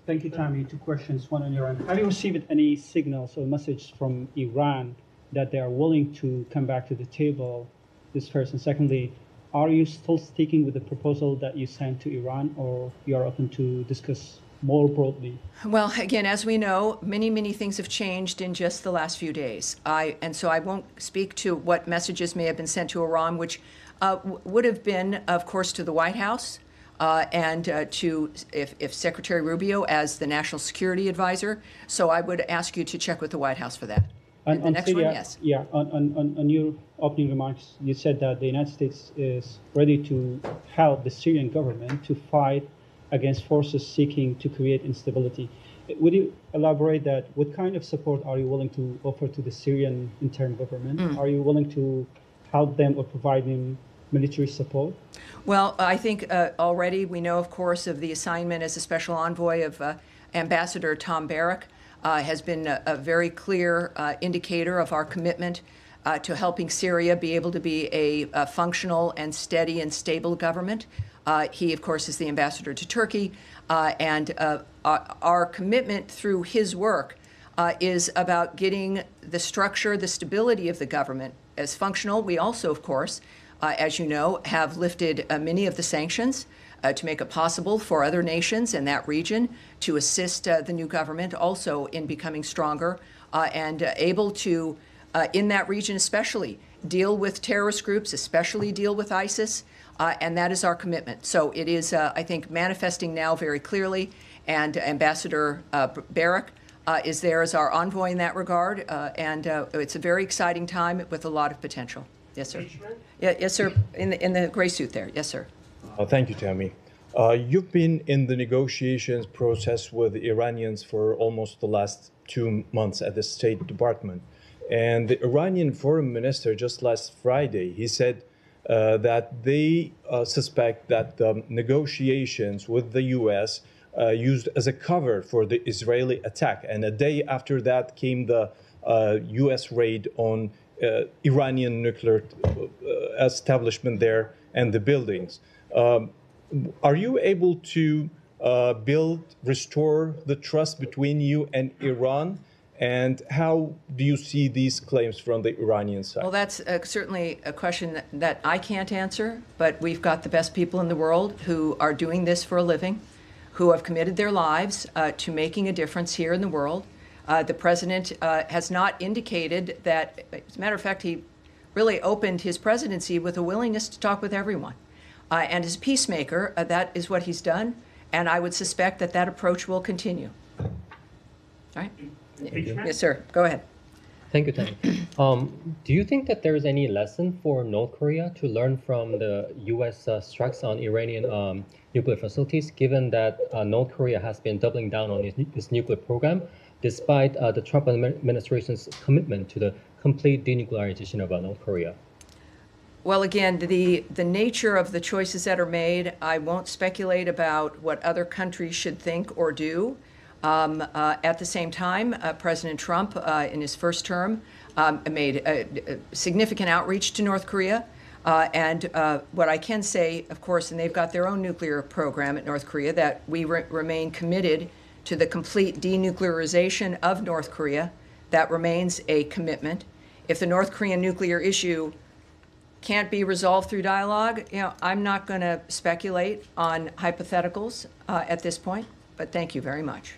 Thank you, Tammy. Two questions, one on your end. Have you received any signals or message from Iran that they are willing to come back to the table, this first? And secondly, are you still sticking with the proposal that you sent to Iran, or you are open to discuss more broadly? Well, again, as we know, many things have changed in just the last few days. And so I won't speak to what messages may have been sent to Iran, which would have been, of course, to the White House and to if Secretary Rubio as the National Security Advisor. So I would ask you to check with the White House for that. And the next Syria, one, yes. Yeah, on your opening remarks, you said that the United States is ready to help the Syrian government to fight against forces seeking to create instability. Would you elaborate that? What kind of support are you willing to offer to the Syrian interim government? Are you willing to help them or provide them military support? Well, I think already we know, of course, of the assignment as a special envoy of Ambassador Tom Barrack. Has been a very clear indicator of our commitment to helping Syria be able to be a functional and steady and stable government. He, of course, is the ambassador to Turkey, and our commitment through his work is about getting the structure, the stability of the government as functional. We also, of course, as you know, have lifted many of the sanctions to make it possible for other nations in that region to assist the new government also in becoming stronger and able to, in that region especially, deal with terrorist groups, especially deal with ISIS, and that is our commitment. So it is, I think, manifesting now very clearly, and Ambassador Barrack is there as our envoy in that regard, and it's a very exciting time with a lot of potential. Yes, sir. Yeah, yes, sir. In the gray suit there. Yes, sir. Thank you, Tammy. You've been in the negotiations process with the Iranians for almost the last 2 months at the State Department. And the Iranian foreign minister just last Friday, he said that they suspect that the negotiations with the U.S. Used as a cover for the Israeli attack. And a day after that came the U.S. raid on Iranian nuclear establishment there and the buildings. Are you able to restore the trust between you and Iran? And how do you see these claims from the Iranian side? Well, that's certainly a question that I can't answer, but we've got the best people in the world who are doing this for a living, who have committed their lives to making a difference here in the world. The president has not indicated that, as a matter of fact, he really opened his presidency with a willingness to talk with everyone. And as a peacemaker, that is what he's done, and I would suspect that that approach will continue. All right? Yes, sir. Go ahead. Thank you, Tammy. Do you think that there is any lesson for North Korea to learn from the U.S. strikes on Iranian nuclear facilities, given that North Korea has been doubling down on its nuclear program, despite the Trump administration's commitment to the complete denuclearization of North Korea? Well, again, the nature of the choices that are made, I won't speculate about what other countries should think or do. At the same time, President Trump, in his first term, made a significant outreach to North Korea. And what I can say, of course, and they've got their own nuclear program at North Korea, that we remain committed to the complete denuclearization of North Korea. That remains a commitment. If the North Korean nuclear issue can't be resolved through dialogue, I'm not going to speculate on hypotheticals at this point, but thank you very much.